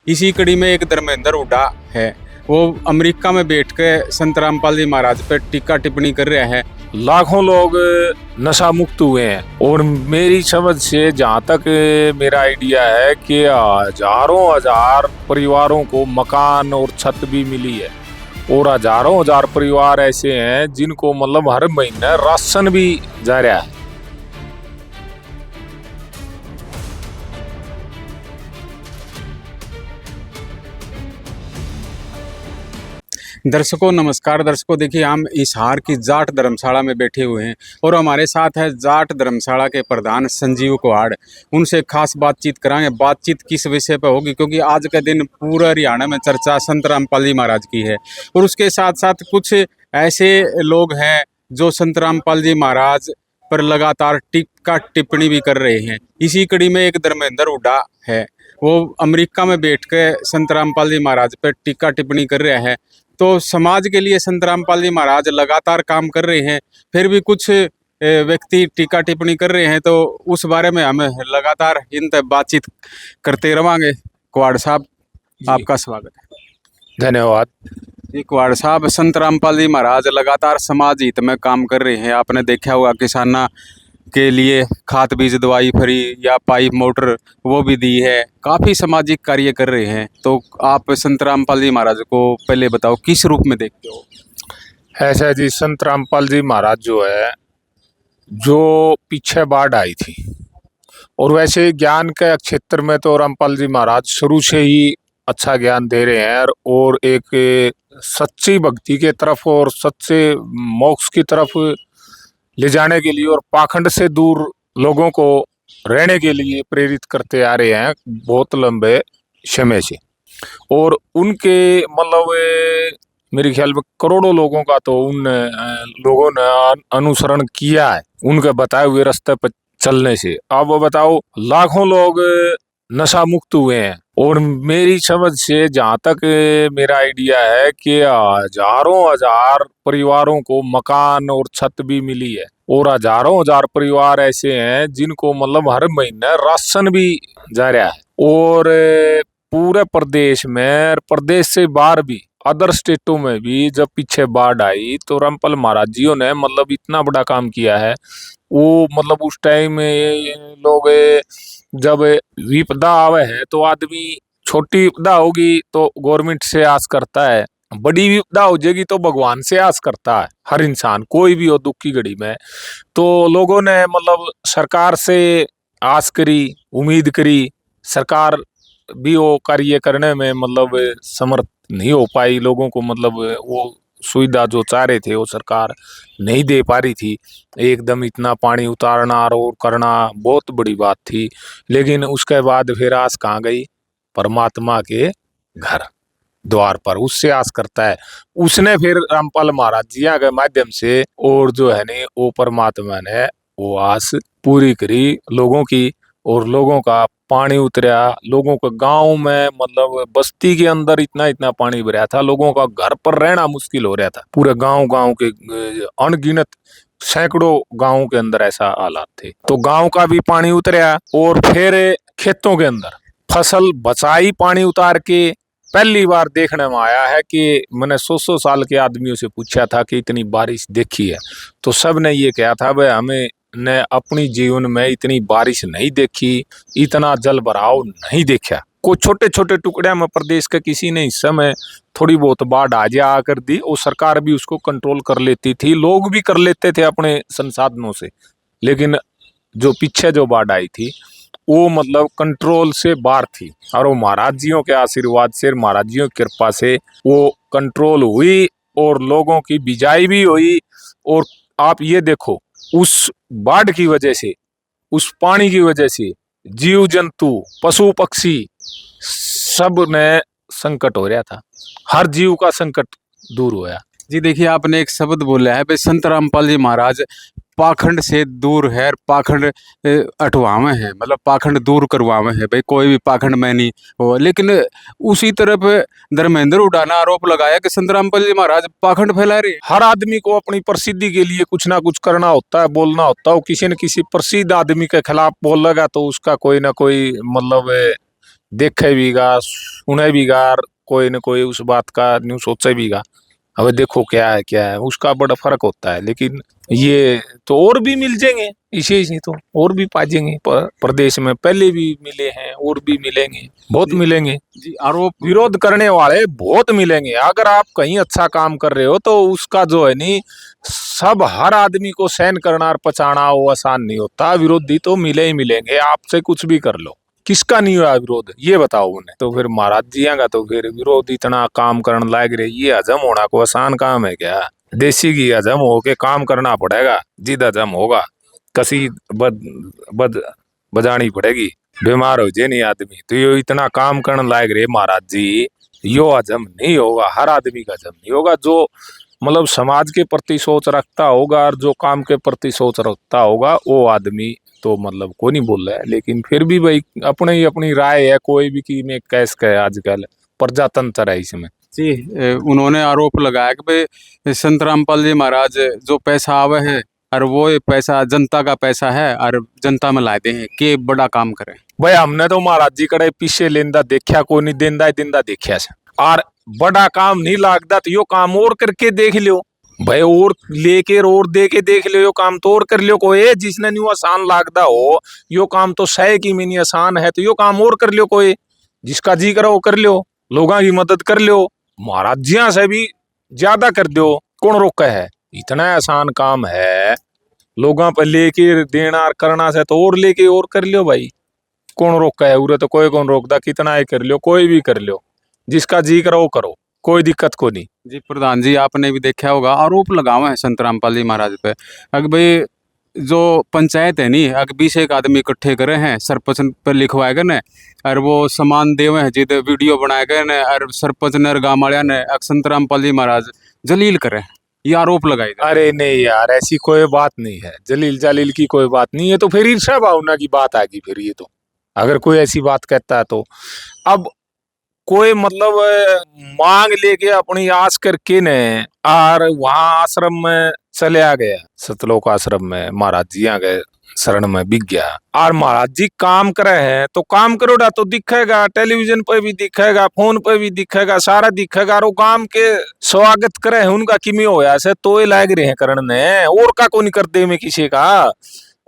इसी कड़ी में एक धर्मेंद्र हुड्डा है, वो अमेरिका में बैठ के संत रामपाल जी महाराज पे टीका टिप्पणी कर रहा है। लाखों लोग नशा मुक्त हुए हैं और मेरी समझ से जहाँ तक मेरा आइडिया है कि हजारों हजार परिवारों को मकान और छत भी मिली है और हजारों हजार परिवार ऐसे हैं जिनको मतलब हर महीने राशन भी जा रहा है। दर्शकों नमस्कार। दर्शकों देखिए, हम इसहार की जाट धर्मशाला में बैठे हुए हैं और हमारे साथ है जाट धर्मशाला के प्रधान संजीव कुहाड़। उनसे खास बातचीत कराएंगे। बातचीत किस विषय पर होगी, क्योंकि आज के दिन पूरा हरियाणा में चर्चा संत रामपाल जी महाराज की है और उसके साथ साथ कुछ ऐसे लोग हैं जो संत रामपाल जी महाराज पर लगातार टीका टिप्पणी भी कर रहे हैं। इसी कड़ी में एक धर्मेंद्र हुड्डा है, वो अमेरिका में बैठ के संत रामपाल जी महाराज पर टीका टिप्पणी कर रहा है। तो समाज के लिए संत रामपाल जी महाराज लगातार काम कर रहे हैं, फिर भी कुछ व्यक्ति टीका टिप्पणी कर रहे हैं, तो उस बारे में हम लगातार इन तक बातचीत करते रहेंगे। कुहाड़ साहब, आपका स्वागत है। धन्यवाद जी कुहाड़ साहब, संत रामपाल जी महाराज लगातार समाज हित में काम कर रहे हैं। आपने देखा होगा किसाना के लिए खाद बीज दवाई फ्री या पाइप मोटर वो भी दी है, काफ़ी सामाजिक कार्य कर रहे हैं। तो आप संत रामपाल जी महाराज को पहले बताओ किस रूप में देखते हो? ऐसा जी, संत रामपाल जी महाराज जो है, जो पीछे बाढ़ आई थी और वैसे ज्ञान के क्षेत्र में तो रामपाल जी महाराज शुरू से ही अच्छा ज्ञान दे रहे हैं और एक सच्ची भक्ति के तरफ और सच्चे मोक्ष की तरफ ले जाने के लिए और पाखंड से दूर लोगों को रहने के लिए प्रेरित करते आ रहे हैं बहुत लंबे समय से। और उनके मतलब मेरे ख्याल में करोड़ों लोगों का तो उन लोगों ने अनुसरण किया है उनके बताए हुए रास्ते पर चलने से। अब वो बताओ, लाखों लोग नशा मुक्त हुए हैं और मेरी समझ से जहाँ तक मेरा आइडिया है कि हजारों हजार परिवारों को मकान और छत भी मिली है और हजारों हजार परिवार ऐसे हैं जिनको मतलब हर महीने राशन भी जा रहा है। और पूरे प्रदेश में, प्रदेश से बाहर भी, अदर स्टेटों में भी जब पीछे बाढ़ आई तो रामपाल महाराज जियों ने मतलब इतना बड़ा काम किया है। वो मतलब उस टाइम लोग जब विपदा आवे है तो आदमी, छोटी विपदा होगी तो गवर्नमेंट से आस करता है, बड़ी विपदा हो जाएगी तो भगवान से आस करता है हर इंसान, कोई भी हो दुख की घड़ी में। तो लोगों ने मतलब सरकार से आस करी, उम्मीद करी। सरकार भी वो कार्य करने में मतलब समर्थ नहीं हो पाई, लोगों को मतलब वो सुविधा जो चाह रहे थे वो सरकार नहीं दे पा रही थी। एकदम इतना पानी उतारना और करना बहुत बड़ी बात थी, लेकिन उसके बाद फिर आस कहाँ गई? परमात्मा के घर द्वार पर उससे आस करता है। उसने फिर रामपाल महाराज जी के माध्यम से और जो है ने वो परमात्मा ने वो आस पूरी करी लोगों की और लोगों का पानी उतरा। लोगों का गांव में मतलब बस्ती के अंदर इतना इतना पानी भरा था, लोगों का घर पर रहना मुश्किल हो रहा था। पूरे गांव के अनगिनत सैकड़ों गांवों के अंदर ऐसा हालात थे। तो गांव का भी पानी उतरा और फिर खेतों के अंदर फसल बचाई पानी उतार के। पहली बार देखने में आया है कि मैंने 100 साल के आदमियों से पूछा था कि इतनी बारिश देखी है, तो सब ने ये कहा था भाई हमें ने अपनी जीवन में इतनी बारिश नहीं देखी, इतना जल भराव नहीं देखा। कोई छोटे छोटे टुकड़े में प्रदेश के किसी ने हिस्से में थोड़ी बहुत बाढ़ आ जा कर दी और सरकार भी उसको कंट्रोल कर लेती थी, लोग भी कर लेते थे अपने संसाधनों से। लेकिन जो पीछे जो बाढ़ आई थी वो मतलब कंट्रोल से बाहर थी और वो महाराज जियों के आशीर्वाद से, महाराज जियों की कृपा से वो कंट्रोल हुई और लोगों की बिजाई भी हुई। और आप ये देखो, उस बाढ़ की वजह से, उस पानी की वजह से जीव जंतु, पशु पक्षी सब ने संकट हो रहा था, हर जीव का संकट दूर होया। जी देखिए, आपने एक शब्द बोला है भाई, संत रामपाल जी महाराज पाखंड से दूर है, पाखंड हटवावे हैं, मतलब पाखंड दूर करवावे हैं भाई, कोई भी पाखंड में नहीं हो। लेकिन उसी तरफ धर्मेंद्र हुड्डा ने आरोप लगाया कि संत रामपाल जी महाराज पाखंड फैला रहे। हर आदमी को अपनी प्रसिद्धि के लिए कुछ ना कुछ करना होता है, बोलना होता है। किसी न किसी प्रसिद्ध आदमी के खिलाफ बोलेगा तो उसका कोई ना कोई मतलब देखे बीगा सुने बीगा, कोई न कोई उस बात का न्यू सोचे बीगा, अब देखो क्या है उसका बड़ा फर्क होता है। लेकिन ये तो और भी मिल जाएंगे, इसे इसी तो और भी पा जाएंगे प्रदेश में, पहले भी मिले हैं और भी मिलेंगे, बहुत जी मिलेंगे। जी आरोप। विरोध करने वाले बहुत मिलेंगे। अगर आप कहीं अच्छा काम कर रहे हो तो उसका जो है नी, सब हर आदमी को सहन करना और पचाना वो आसान नहीं होता। विरोधी तो मिले ही मिलेंगे, आपसे कुछ भी कर लो। किसका नहीं हुआ विरोध ये बताओ उन्हें। तो फिर महाराज जी का तो फिर विरोध इतना काम करने लायक रहे, ये हजम होना को आसान काम है क्या? देसी घी हजम होके काम करना पड़ेगा, जिद हजम होगा कसी बद बद बजानी पड़ेगी, बीमार हो जाए नहीं आदमी। तो ये इतना काम करने लायक रहे महाराज जी, यो हजम नहीं होगा, हर आदमी का हजम नहीं होगा। जो मतलब समाज के प्रति सोच रखता होगा और जो काम के प्रति सोच रखता होगा वो आदमी तो मतलब कोई नहीं बोल रहा है। लेकिन फिर भी भाई अपने ही अपनी राय है, कोई भी की में कैस का है, आजकल प्रजातंत्र है इसमें। जी उन्होंने आरोप लगाया कि भाई संत रामपाल जी महाराज जो पैसा आवे है और वो ये पैसा जनता का पैसा है और जनता में लाते हैं कि बड़ा काम करें। भाई हमने तो महाराज जी कड़े पीछे लेंदा देखा, कोई नहीं देंदा दिंदा देखा से, और बड़ा काम नहीं लागदा तो यो काम और करके देख लियो भाई, और लेके और दे के देख लियो, यो काम तो और कर लियो। कोई जिसने नहीं आसान लागदा हो, यो काम तो सह की मिनी आसान है, तो यो काम और कर लियो। कोई जिसका जी करो वो कर लियो, लोगों की मदद कर लियो, महाराज जिया से भी ज्यादा कर दो, कौन रोका है? इतना आसान काम है, लोगों पर लेके देना और करना से तो और लेके और कर लियो भाई, कौन रोका है? उरे तो कोई कौन रोकदा, कितना ही कर लियो, कोई भी कर लियो, जिसका जी करो वो करो, कोई दिक्कत को नहीं। जी प्रधान जी आपने भी देखा होगा आरोप लगावे हैं संत रामपाल जी महाराज पे, अगर भाई जो पंचायत है नी अगर 20 एक आदमी इकट्ठे करे हैं सरपंच पर लिखवाए गए ने और वो सामान देवे हैं जिद वीडियो बनाए गए ने और सरपंच ने और गाँव वाले ने संत रामपाल जी महाराज जलील करे, ये आरोप लगाए गए। अरे नहीं यार, ऐसी कोई बात नहीं है, जलील जलील की कोई बात नहीं है। तो फिर ईर्ष्या भावना की बात आ गई फिर। ये तो अगर कोई ऐसी बात कहता है तो अब कोई मतलब मांग लेके अपनी आस करके ने और वहां आश्रम में चले आ गया, सतलोक आश्रम में महाराज जी आ गए, शरण में बिक गया। और महाराज जी काम करे हैं तो काम करोड़ा तो दिखेगा, टेलीविजन पे भी दिखेगा, फोन पे भी दिखेगा, सारा दिखेगा। और वो काम के स्वागत करे हैं उनका किमी होया से तो ये लाग रहे हैं करण ने, और का को नहीं कर दे में किसी का।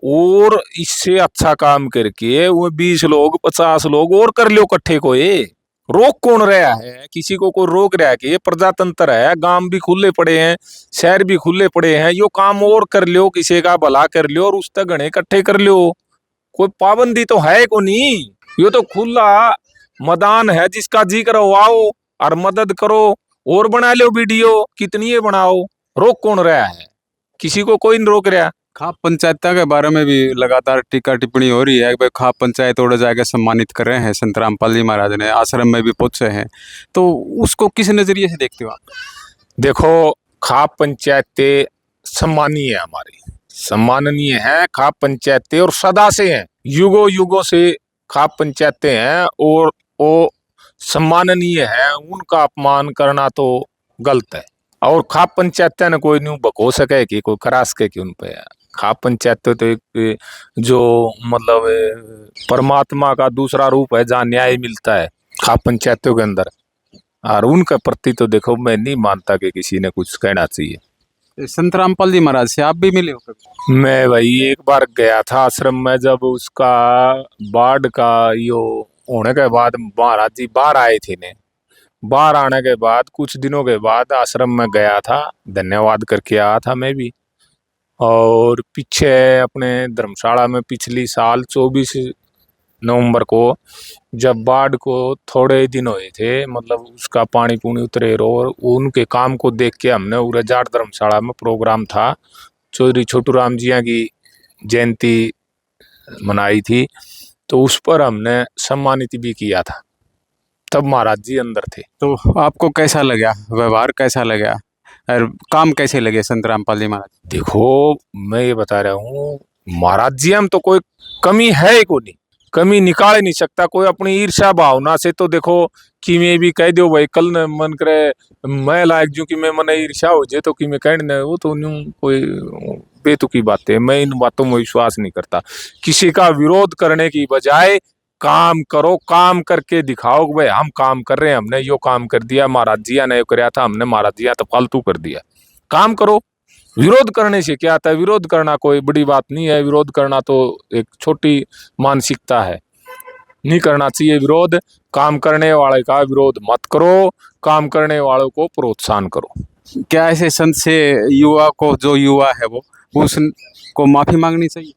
और इससे अच्छा काम करके वो 20 लोग 50 लोग और कर लो इकट्ठे को, ये रोक कौन रहा है? किसी को कोई रोक रहा है कि ये प्रजातंत्र है, गांव भी खुले पड़े हैं, शहर भी खुले पड़े हैं, यो काम और कर लियो, किसी का भला कर लियो और उस तक गणे इकट्ठे कर लियो, कोई पाबंदी तो है को नहीं। यो तो खुला मैदान है, जिसका जी करो आओ और मदद करो और बना लो वीडियो, कितनी बनाओ, रोक कौन रहा है? किसी को कोई नहीं रोक रहा। खाप पंचायत के बारे में भी लगातार टीका टिप्पणी हो रही है कि भाई खाप पंचायत ओर जाकर सम्मानित कर रहे हैं संत रामपाल जी महाराज ने, आश्रम में भी पहुंचे हैं, तो उसको किस नजरिए से देखते हो आप? देखो खाप पंचायतें सम्मानीय है, हमारी सम्माननीय है खाप पंचायतें, और सदा से हैं, युगों युगों से खाप पंचायतें हैं और वो सम्माननीय है। उनका अपमान करना तो गलत है। और खाप पंचायतें ने कोई नहीं बको सके कि कोई करा सके कि उन पे खाप पंचायतें तो एक जो मतलब परमात्मा का दूसरा रूप है जहाँ न्याय मिलता है खाप पंचायतों के अंदर। और उनके प्रति तो देखो मैं नहीं मानता कि किसी ने कुछ कहना चाहिए। संत रामपाल जी महाराज से आप भी मिले हो कभी? मैं भाई एक बार गया था आश्रम में, जब उसका बाढ़ का यो होने के बाद महाराज जी बाहर आए थे ने, बाहर आने के बाद कुछ दिनों के बाद आश्रम में गया था, धन्यवाद करके आया था मैं भी। और पीछे अपने धर्मशाला में पिछली साल 24 नवंबर को जब बाढ़ को थोड़े दिन हुए थे, मतलब उसका पानी पूनी उतरे रो, और उनके काम को देख के हमने उरे जाट धर्मशाला में प्रोग्राम था, चौधरी छोटू राम जिया की जयंती मनाई थी, तो उस पर हमने सम्मानित भी किया था। तब महाराज जी अंदर थे। तो आपको कैसा लगा, व्यवहार कैसा लगा और काम कैसे लगे संत रामपाल जी महाराज? देखो मैं ये बता रहा हूँ, महाराज जी हम तो कोई कमी है ही को नहीं, कमी निकाल ही नहीं सकता कोई अपनी ईर्ष्या भावना से। तो देखो कि मैं भी कह दो भाई कल न मन करे मैं लायक जो कि मैं मन ईर्ष्या हो जाए तो कि मैं कहने वो तो न्यू कोई बेतुकी बात है। मैं इन बातों में विश्वास नहीं करता। किसी का विरोध करने की बजाय काम करो, काम करके दिखाओ कि भाई हम काम कर रहे हैं, हमने यो काम कर दिया, महाराज जिया ने यो कराया था, हमने महाराज जिया तो फालतू कर दिया। काम करो। विरोध करने से क्या आता है? विरोध करना कोई बड़ी बात नहीं है। विरोध करना तो एक छोटी मानसिकता है, नहीं करना चाहिए विरोध। काम करने वाले का विरोध मत करो, काम करने वालों को प्रोत्साहन करो। क्या ऐसे संत से युवा को, जो युवा है वो, उसको माफी मांगनी चाहिए?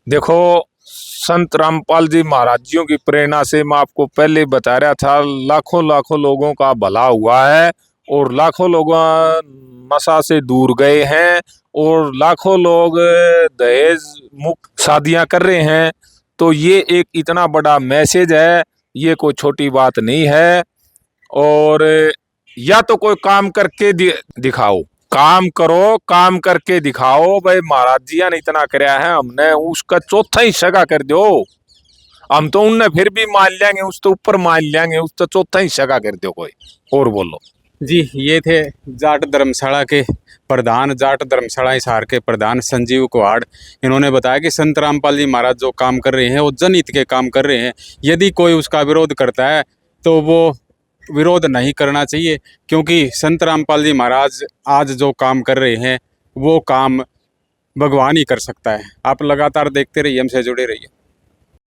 देखो, संत रामपाल जी महाराज जियों की प्रेरणा से मैं आपको पहले बता रहा था, लाखों लाखों लोगों का भला हुआ है और लाखों लोग नशा से दूर गए हैं और लाखों लोग दहेज मुक्त शादियां कर रहे हैं। तो ये एक इतना बड़ा मैसेज है, ये कोई छोटी बात नहीं है। और या तो कोई काम करके दिखाओ, काम करो, काम करके दिखाओ। भाई महाराज जिया ने इतना कराया है, हमने उसका चौथा हिस्सा कर दो। हम तो उनने फिर भी मान लेंगे, उस तो ऊपर मान लेंगे, उस तो चौथा हिस्सा कर दो कोई। और बोलो जी, ये थे जाट धर्मशाला के प्रधान, जाट धर्मशाला हिसार के प्रधान संजीव कुहाड़। इन्होंने बताया कि संत रामपाल जी महाराज जो काम कर रहे हैं वो जनहित के काम कर रहे हैं। यदि कोई उसका विरोध करता है तो वो विरोध नहीं करना चाहिए, क्योंकि संत रामपाल जी महाराज आज जो काम कर रहे हैं वो काम भगवान ही कर सकता है। आप लगातार देखते रहिए, हमसे जुड़े रहिए।